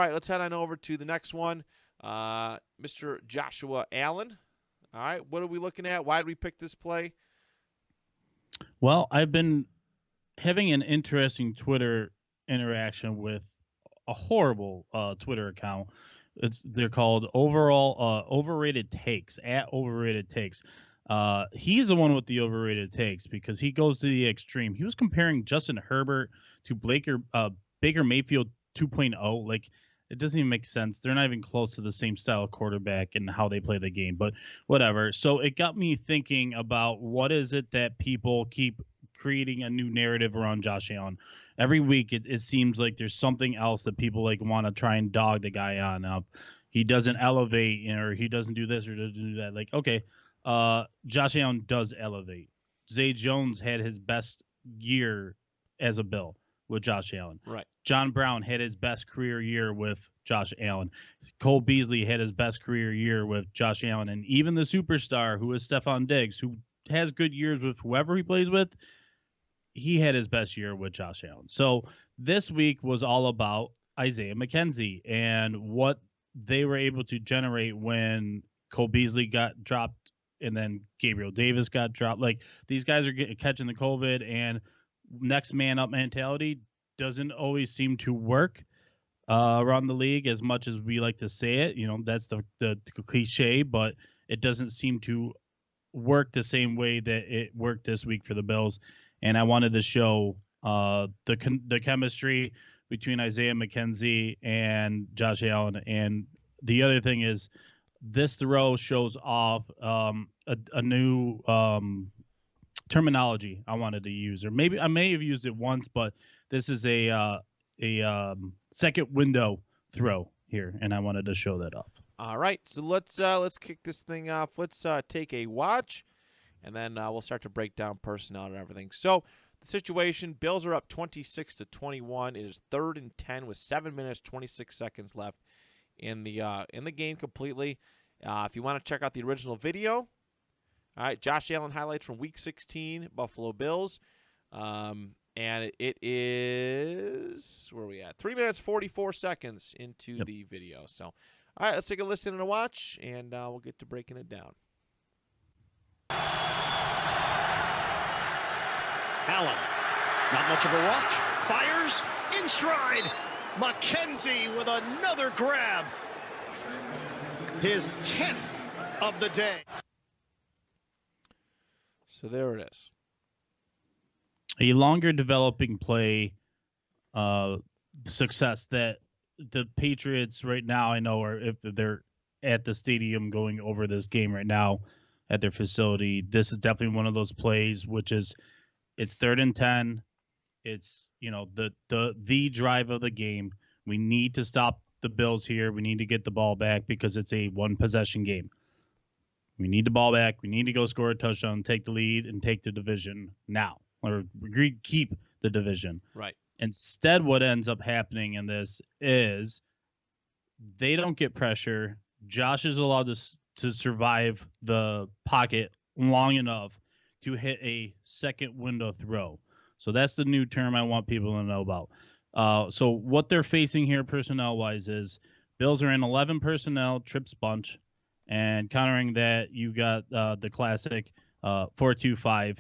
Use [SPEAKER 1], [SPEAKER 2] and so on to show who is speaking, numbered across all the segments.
[SPEAKER 1] right, let's head on over to the next one. Mr. Joshua Allen. All right, what are we looking at? Why did we pick this play?
[SPEAKER 2] Well, I've been having an interesting Twitter interaction with a horrible Twitter account. They're called overrated takes at overrated takes. He's the one with the overrated takes because he goes to the extreme. He was comparing Justin Herbert to Baker Mayfield 2.0. Like, it doesn't even make sense. They're not even close to the same style of quarterback and how they play the game, but whatever. So it got me thinking about what is it that people keep creating a new narrative around Josh Allen. Every week it seems like there's something else that people like want to try and dog the guy on up. He doesn't elevate, or he doesn't do this or doesn't do that. Like, okay, Josh Allen does elevate. Zay Jones had his best year as a Bill with Josh Allen.
[SPEAKER 1] Right.
[SPEAKER 2] John Brown had his best career year with Josh Allen. Cole Beasley had his best career year with Josh Allen. And even the superstar, who is Stephon Diggs, who has good years with whoever he plays with, he had his best year with Josh Allen. So this week was all about Isaiah McKenzie and what they were able to generate when Cole Beasley got dropped and then Gabriel Davis got dropped. Like, these guys are catching the COVID, and next man up mentality doesn't always seem to work around the league as much as we like to say it. You know, that's the cliche, but it doesn't seem to work the same way that it worked this week for the Bills. And I wanted to show the chemistry between Isaiah McKenzie and Josh Allen. And the other thing is, this throw shows off a new terminology I wanted to use, or maybe I may have used it once, but this is a second window throw here, and I wanted to show that off.
[SPEAKER 1] All right, so let's kick this thing off. Let's take a watch, and then we'll start to break down personnel and everything. So the situation: Bills are up 26-21. It is 3rd and 10 with 7 minutes 26 seconds left in the game completely. If you want to check out the original video, all right, Josh Allen highlights from Week 16 Buffalo Bills, and it is, where are we at? 3 minutes 44 seconds into the video. So, all right, let's take a listen and a watch, and we'll get to breaking it down.
[SPEAKER 3] Allen, not much of a watch, fires in stride. McKenzie with another grab. His 10th of the day.
[SPEAKER 1] So there it is.
[SPEAKER 2] A longer developing play success that the Patriots right now, I know, are, if they're at the stadium going over this game right now at their facility, this is definitely one of those plays, which is, it's 3rd and 10. It's, you know, the drive of the game. We need to stop the Bills here. We need to get the ball back because it's a one-possession game. We need the ball back. We need to go score a touchdown, take the lead, and take the division now, or keep the division.
[SPEAKER 1] Right.
[SPEAKER 2] Instead, what ends up happening in this is they don't get pressure. Josh is allowed to survive the pocket long enough to hit a second window throw. So that's the new term I want people to know about. So what they're facing here personnel-wise is Bills are in 11 personnel, trips bunch, and countering that, you got the classic 4-2-5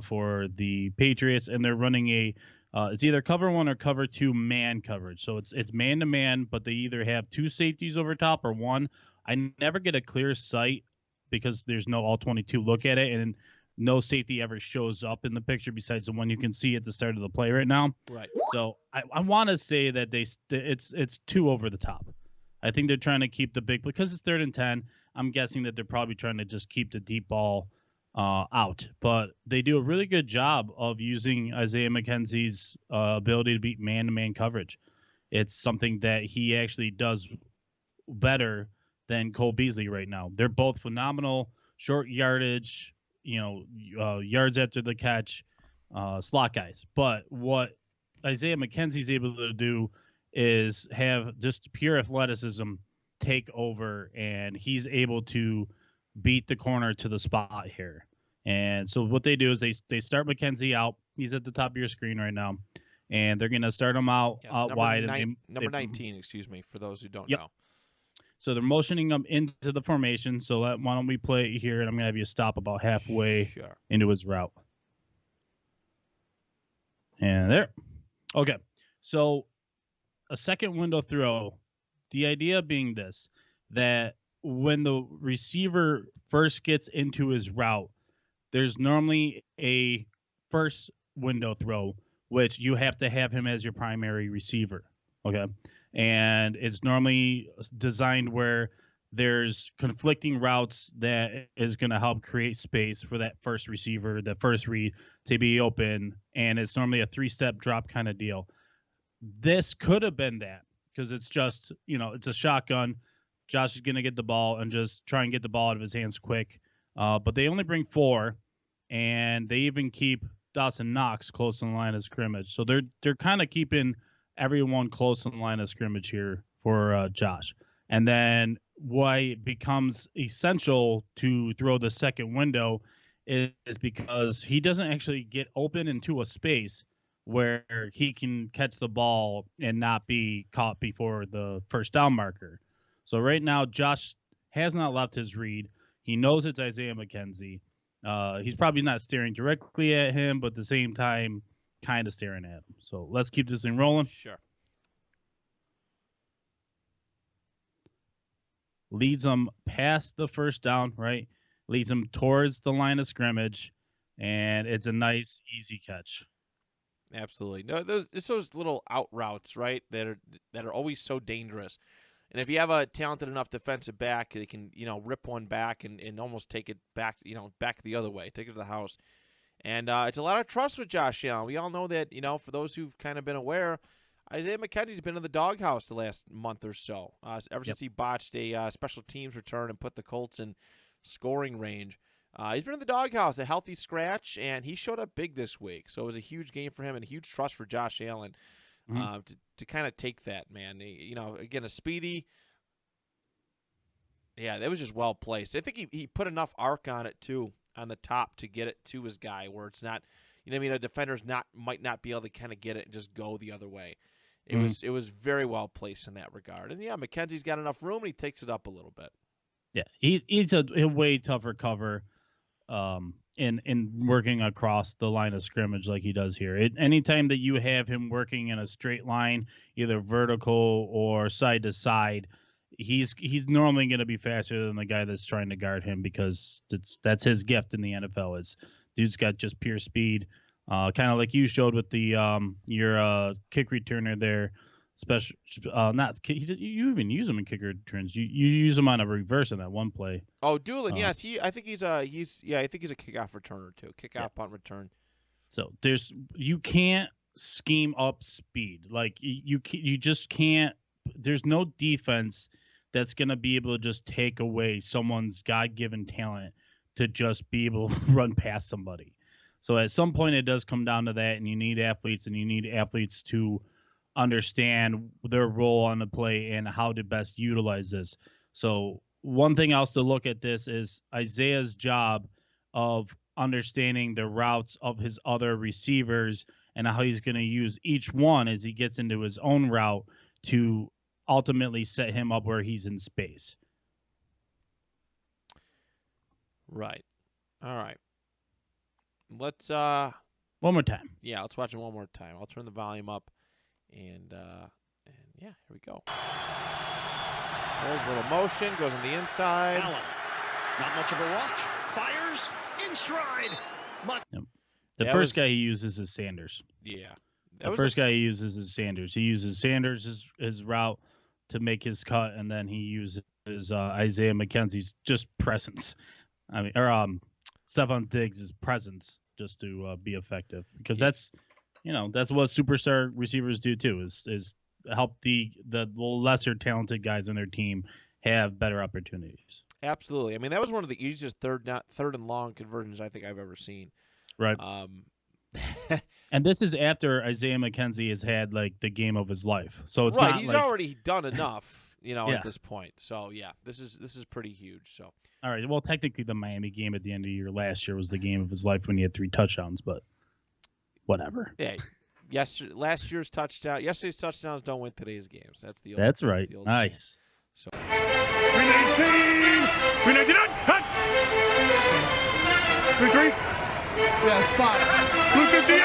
[SPEAKER 2] for the Patriots, and they're running it's either cover 1 or cover 2 man coverage. So it's man-to-man, but they either have 2 safeties over top or 1. I never get a clear sight because there's no all-22 look at it, and no safety ever shows up in the picture besides the one you can see at the start of the play right now.
[SPEAKER 1] Right.
[SPEAKER 2] So I want to say that it's 2 over the top. I think they're trying to keep the big, because it's 3rd and 10. I'm guessing that they're probably trying to just keep the deep ball out. But they do a really good job of using Isaiah McKenzie's ability to beat man-to-man coverage. It's something that he actually does better than Cole Beasley right now. They're both phenomenal short yardage, yards after the catch, slot guys. But what Isaiah McKenzie's able to do is have just pure athleticism take over, and he's able to beat the corner to the spot here. And so what they do is they start McKenzie out. He's at the top of your screen right now. and they're going to start him out
[SPEAKER 1] Yes,
[SPEAKER 2] wide.
[SPEAKER 1] Number 19, excuse me, for those who don't
[SPEAKER 2] Yep.
[SPEAKER 1] know.
[SPEAKER 2] So they're motioning him into the formation. So why don't we play it here, and I'm going to have you stop about halfway into his route. And there. Okay. So a second window throw, the idea being this, that when the receiver first gets into his route, there's normally a first window throw, which you have to have him as your primary receiver. Okay. And it's normally designed where there's conflicting routes that is going to help create space for that first receiver, the first read to be open. And it's normally a 3-step drop kind of deal. This could have been that because it's just, it's a shotgun. Josh is going to get the ball and just try and get the ball out of his hands quick. But they only bring 4, and they even keep Dawson Knox close in the line of scrimmage. So they're kind of keeping everyone close in the line of scrimmage here for Josh. And then why it becomes essential to throw the second window is because he doesn't actually get open into a space where he can catch the ball and not be caught before the first down marker. So right now, Josh has not left his read. He knows it's Isaiah McKenzie. He's probably not staring directly at him, but at the same time, kind of staring at him. So let's keep this thing rolling.
[SPEAKER 1] Sure.
[SPEAKER 2] Leads him past the first down, right? Leads him towards the line of scrimmage, and it's a nice, easy catch.
[SPEAKER 1] Absolutely. No, it's those little out routes, right, that are always so dangerous. And if you have a talented enough defensive back, they can, rip one back and almost take it back, back the other way, take it to the house. And it's a lot of trust with Josh Allen. We all know that, for those who've kind of been aware, Isaiah McKenzie's been in the doghouse the last month or so. Ever since he botched a special teams return and put the Colts in scoring range. He's been in the doghouse, a healthy scratch, and he showed up big this week. So it was a huge game for him and a huge trust for Josh Allen to kind of take that, man. Again, a speedy. Yeah, that was just well placed. I think he put enough arc on it, too, on the top to get it to his guy where it's not, a defender's might not be able to kind of get it and just go the other way. It was very well placed in that regard. And, yeah, McKenzie's got enough room, and he takes it up a little bit.
[SPEAKER 2] Yeah, he's a way tougher cover in working across the line of scrimmage like he does here. Anytime that you have him working in a straight line, either vertical or side to side, he's normally going to be faster than the guy that's trying to guard him because that's his gift in the NFL. Is dude's got just pure speed, kind of like you showed with the your kick returner there. Special, you even use him in kick returns. You use him on a reverse in that one play.
[SPEAKER 1] Oh, Doolin, yes, I think he's a kickoff returner too, punt return.
[SPEAKER 2] So you can't scheme up speed. Like you just can't. There's no defense that's gonna be able to just take away someone's God-given talent to just be able to run past somebody. So at some point it does come down to that, and you need athletes to understand their role on the play and how to best utilize this. So one thing else to look at this is Isaiah's job of understanding the routes of his other receivers and how he's going to use each one as he gets into his own route to ultimately set him up where he's in space.
[SPEAKER 1] Right. All right. Let's
[SPEAKER 2] one more time.
[SPEAKER 1] Yeah, let's watch it one more time. I'll turn the volume up. And yeah, here we go. There's a little motion, goes on the inside.
[SPEAKER 3] Allen, not much of a watch. Fires in stride.
[SPEAKER 2] The first guy he uses is Sanders.
[SPEAKER 1] Yeah.
[SPEAKER 2] The first guy he uses is Sanders. He uses Sanders' his route to make his cut, and then he uses Isaiah McKenzie's just presence. Or Stephon Diggs' presence just to be effective. Because that's what superstar receivers do too, is help the lesser talented guys on their team have better opportunities.
[SPEAKER 1] Absolutely. I mean, that was one of the easiest third and long conversions I think I've ever seen.
[SPEAKER 2] Right. And this is after Isaiah McKenzie has had like the game of his life. So it's
[SPEAKER 1] right.
[SPEAKER 2] Not
[SPEAKER 1] he's
[SPEAKER 2] like,
[SPEAKER 1] already done enough, at this point. So yeah, this is pretty huge. So
[SPEAKER 2] all right. Well, technically, the Miami game at the end of the year last year was the game of his life when he had 3 touchdowns, but whatever.
[SPEAKER 1] Yeah, Last year's touchdown. Yesterday's touchdowns don't win today's games. That's the old.
[SPEAKER 2] That's right.
[SPEAKER 1] the old
[SPEAKER 2] Nice.
[SPEAKER 1] saying. So
[SPEAKER 4] 319! 399! Cut! 3-3?
[SPEAKER 5] Yeah, spot.
[SPEAKER 4] Blue 58!